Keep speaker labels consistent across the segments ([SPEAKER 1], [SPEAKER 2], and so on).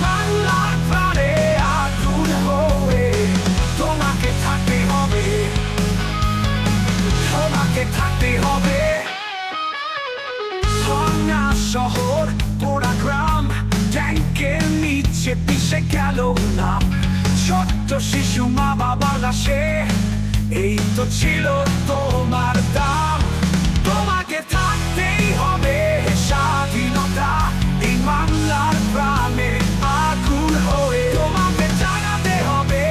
[SPEAKER 1] বাংলার প্রাণে আগুন হয়ে তোমাকে থাকতে হবে, তোমাকে থাকতে হবে। ভাঙা শহর পোড়া গ্রাম, ট্যাঙ্কের নিচে পিষে গেল না ছোট্ট শিশু মা বাবার লাশে, এই তো ছিল তোমার দাম। তোমাকে থাকতেই হবে স্বাধীনতা এই বাংলার প্রাণে আগুন হয়ে, তোমাকে জানাতে হবে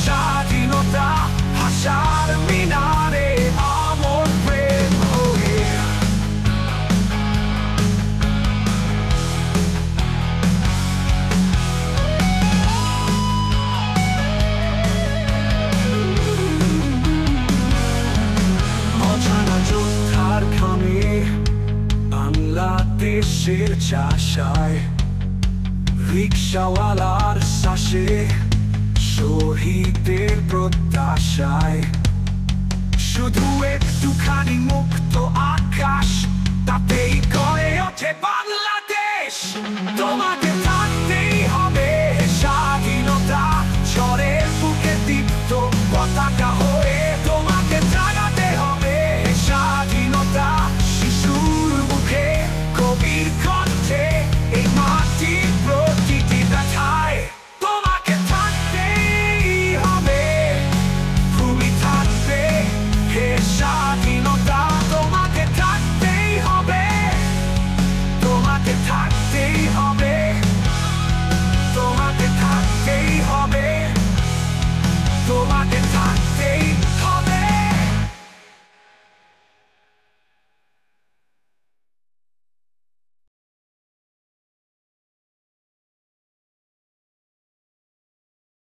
[SPEAKER 1] স্বাধীনতা ভাষার মিনারে আমর প্রেম হয়ে। অজানা যোদ্ধার খামে বাংলাদেশের চাষায়, রিক্সাওয়ালার শ্বাসে শহীদের প্রত্যাশায়, শুধু একটুখানি মুক্ত